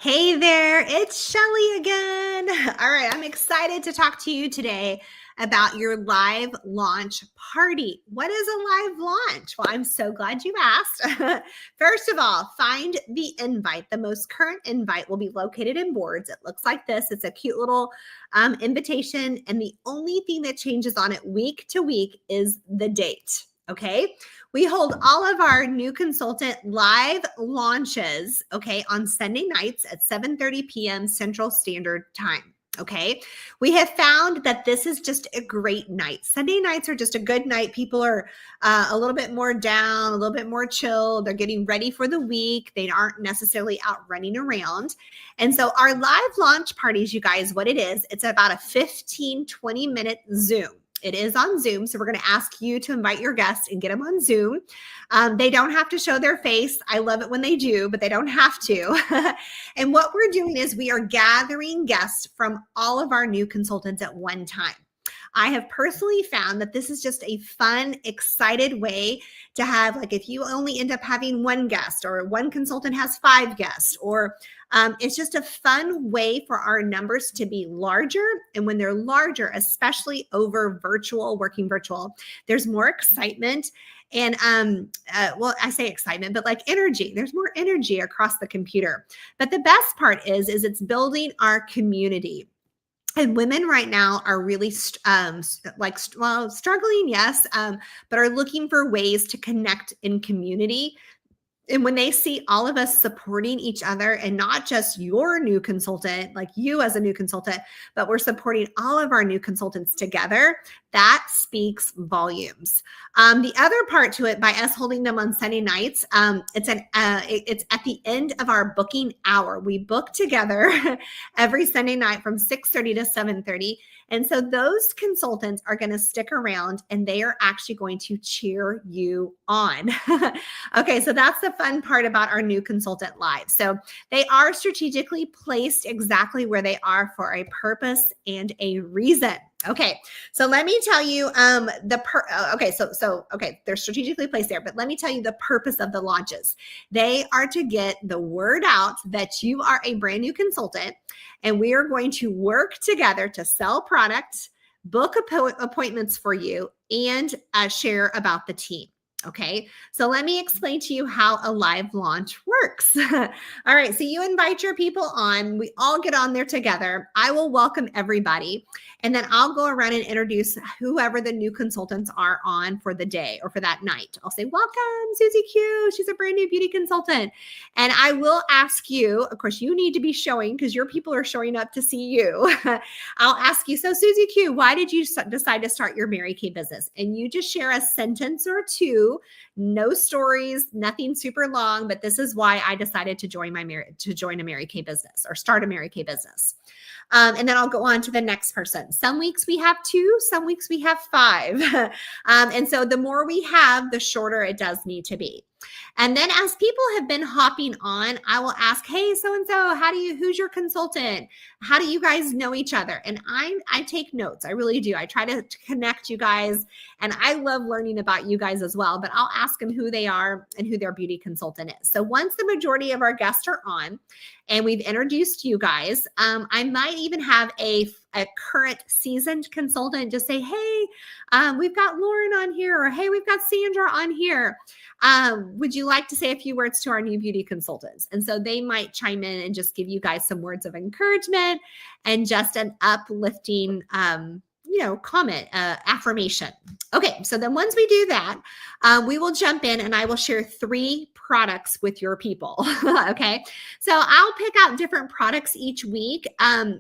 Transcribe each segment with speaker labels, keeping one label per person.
Speaker 1: Hey there, it's Shelly again. All right, I'm excited to talk to you today about your live launch party. What is a live launch? Well, I'm so glad you asked. First of all, find the invite. The most current invite will be located in boards. It looks like this. It's a cute little invitation, and the only thing that changes on it week to week is the date. Okay. We hold all of our new consultant live launches, okay, on Sunday nights at 7:30 p.m. Central Standard Time. Okay. We have found that this is just a great night. Sunday nights are just a good night. People are a little bit more down, a little bit more chill. They're getting ready for the week. They aren't necessarily out running around. And so our live launch parties, you guys, what it is, it's about a 15-20 minute Zoom. It is on Zoom. So we're going to ask you to invite your guests and get them on Zoom. They don't have to show their face. I love it when they do, but they don't have to. And what we're doing is we are gathering guests from all of our new consultants at one time. I have personally found that this is just a fun, excited way to have, like, if you only end up having one guest or one consultant has 5 guests, or it's just a fun way for our numbers to be larger. And when they're larger, especially over working virtual, there's more excitement. And well, I say excitement, but like energy, there's more energy across the computer. But the best part is it's building our community. And women right now are really struggling, yes, but are looking for ways to connect in community. And when they see all of us supporting each other, and not just your new consultant, like you as a new consultant, but we're supporting all of our new consultants together, that speaks volumes. The other part to it, by us holding them on Sunday nights, it's at the end of our booking hour. We book together every Sunday night from 6:30 to 7:30. And so those consultants are going to stick around, and they are actually going to cheer you on. Okay, so that's the fun part about our new consultant live. So they are strategically placed exactly where they are for a purpose and a reason. Okay, so let me tell you they're strategically placed there, but let me tell you the purpose of the launches. They are to get the word out that you are a brand new consultant, and we are going to work together to sell products, book appointments for you, and share about the team. Okay, so let me explain to you how a live launch works. All right, so you invite your people on. We all get on there together. I will welcome everybody, and then I'll go around and introduce whoever the new consultants are on for the day or for that night. I'll say, welcome, Susie Q. She's a brand new beauty consultant. And I will ask you, of course, you need to be showing because your people are showing up to see you. I'll ask you, so Susie Q, why did you decide to start your Mary Kay business? And you just share a sentence or two. No stories, nothing super long, but this is why I decided to join a Mary Kay business or start a Mary Kay business. And then I'll go on to the next person. Some weeks we have 2, some weeks we have 5. And so the more we have, the shorter it does need to be. And then as people have been hopping on, I will ask, hey, so-and-so, who's your consultant? How do you guys know each other? And I take notes. I really do. I try to connect you guys, and I love learning about you guys as well, but I'll ask them who they are and who their beauty consultant is. So once the majority of our guests are on and we've introduced you guys, I might even have a current seasoned consultant just say, hey, we've got Lauren on here, or hey, we've got Sandra on here. Would you like to say a few words to our new beauty consultants? And so they might chime in and just give you guys some words of encouragement and just an uplifting comment, affirmation. Okay, so then once we do that, we will jump in and I will share 3 products with your people. Okay, so I'll pick out different products each week.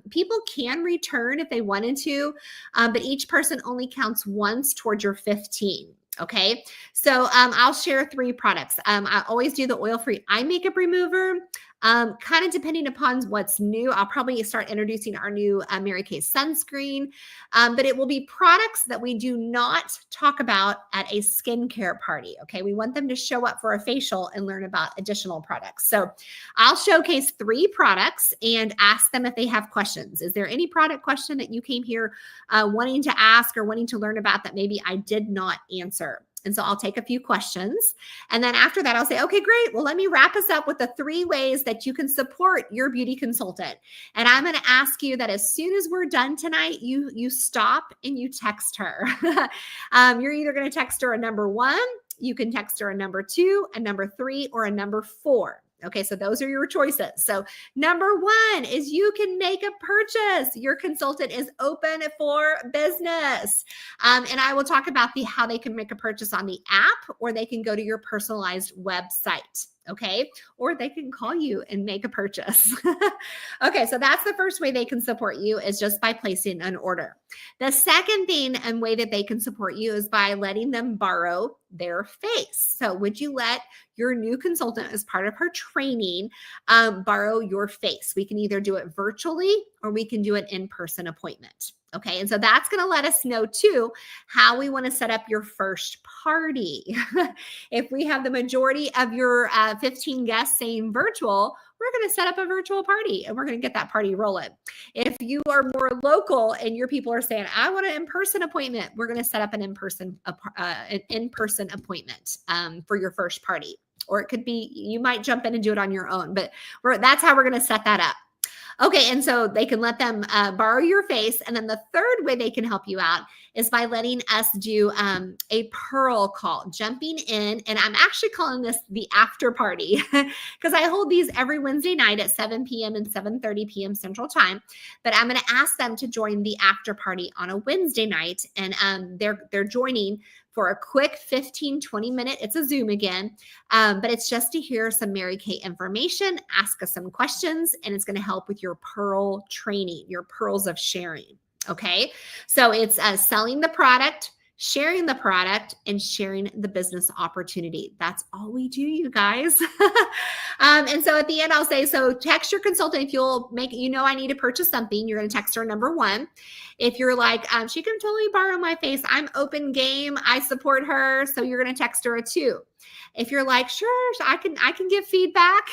Speaker 1: People can return if they wanted to, but each person only counts once towards your 15. Okay, so I'll share 3 products. I always do the oil-free eye makeup remover. Kind of depending upon what's new, I'll probably start introducing our new Mary Kay sunscreen, but it will be products that we do not talk about at a skincare party. Okay, we want them to show up for a facial and learn about additional products. So I'll showcase 3 products and ask them if they have questions. Is there any product question that you came here wanting to ask or wanting to learn about that maybe I did not answer? And so I'll take a few questions. And then after that, I'll say, okay, great. Well, let me wrap us up with the 3 ways that you can support your beauty consultant. And I'm going to ask you that as soon as we're done tonight, you stop and you text her. You're either going to text her a number 1, you can text her a number 2, a number 3, or a number 4. Okay, so those are your choices. So number 1 is you can make a purchase. Your consultant is open for business. And I will talk about how they can make a purchase on the app, or they can go to your personalized website. Okay, or they can call you and make a purchase. Okay, so that's the first way they can support you, is just by placing an order. The second thing and way that they can support you is by letting them borrow their face. So would you let your new consultant, as part of her training, borrow your face? We can either do it virtually or we can do an in-person appointment. Okay, and so that's going to let us know too how we want to set up your first party. If we have the majority of your 15 guests saying virtual, we're going to set up a virtual party and we're going to get that party rolling. If you are more local and your people are saying, I want an in-person appointment, we're going to set up an in-person appointment for your first party. Or it could be, you might jump in and do it on your own, but that's how we're going to set that up. Okay, and so they can let them borrow your face. And then the third way they can help you out is by letting us do a Pearl call, jumping in. And I'm actually calling this the after party because I hold these every Wednesday night at 7 p.m. and 7:30 p.m. Central Time. But I'm going to ask them to join the after party on a Wednesday night. And they're joining for a quick 15, 20 minute, it's a Zoom again, but it's just to hear some Mary Kay information, ask us some questions, and it's going to help with your Pearl training, your pearls of sharing. Okay. So it's selling the product, sharing the product, and sharing the business opportunity. That's all we do, you guys. And so at the end, I'll say, so text your consultant if you'll make, I need to purchase something. You're going to text her number 1. If you're like, she can totally borrow my face, I'm open game, I support her, so you're going to text her a 2. If you're like, sure, I can give feedback.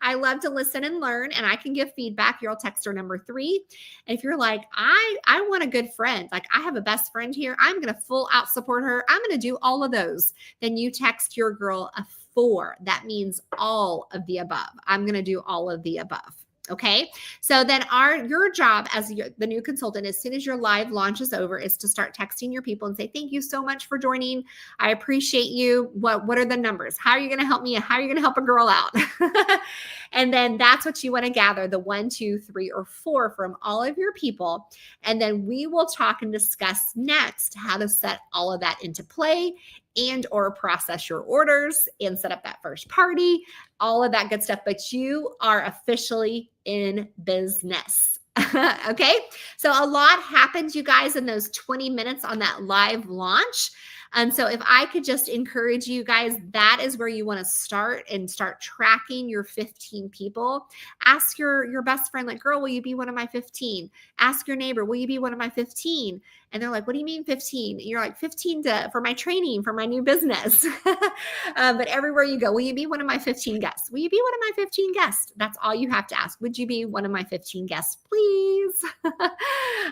Speaker 1: I love to listen and learn, and I can give feedback, you'll text her number 3. And if you're like, I want a good friend, like I have a best friend here, I'm going to full out support her, I'm going to do all of those, then you text your girl a 4. That means all of the above. I'm going to do all of the above. Okay. So then your job as the new consultant, as soon as your live launch is over, is to start texting your people and say, thank you so much for joining. I appreciate you. What are the numbers? How are you going to help me? How are you going to help a girl out? And then that's what you want to gather, the 1, 2, 3, or 4 from all of your people. And then we will talk and discuss next how to set all of that into play and or process your orders and set up that first party, all of that good stuff. But you are officially in business. Okay. So a lot happens, you guys, in those 20 minutes on that live launch. And so if I could just encourage you guys, that is where you want to start and start tracking your 15 people. Ask your best friend, like, girl, will you be one of my 15? Ask your neighbor, will you be one of my 15? And they're like, what do you mean 15? And you're like, 15 for my training, for my new business. But everywhere you go, will you be one of my 15 guests? Will you be one of my 15 guests? That's all you have to ask. Would you be one of my 15 guests, please?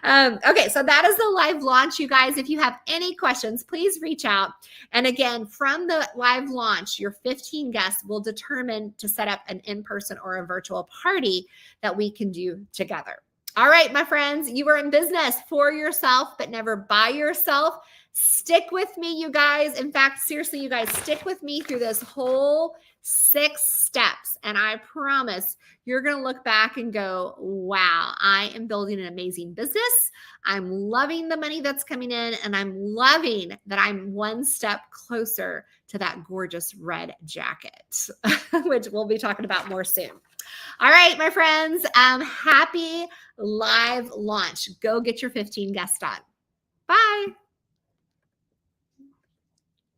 Speaker 1: Okay, so that is the live launch, you guys. If you have any questions, please reach out. And again, from the live launch, your 15 guests will determine to set up an in-person or a virtual party that we can do together. All right, my friends, you are in business for yourself, but never by yourself. Stick with me, you guys. In fact, seriously, you guys, stick with me through this whole 6 steps. And I promise you're going to look back and go, wow, I am building an amazing business. I'm loving the money that's coming in, and I'm loving that I'm one step closer to that gorgeous red jacket, which we'll be talking about more soon. All right, my friends, happy live launch. Go get your 15 guests on. Bye.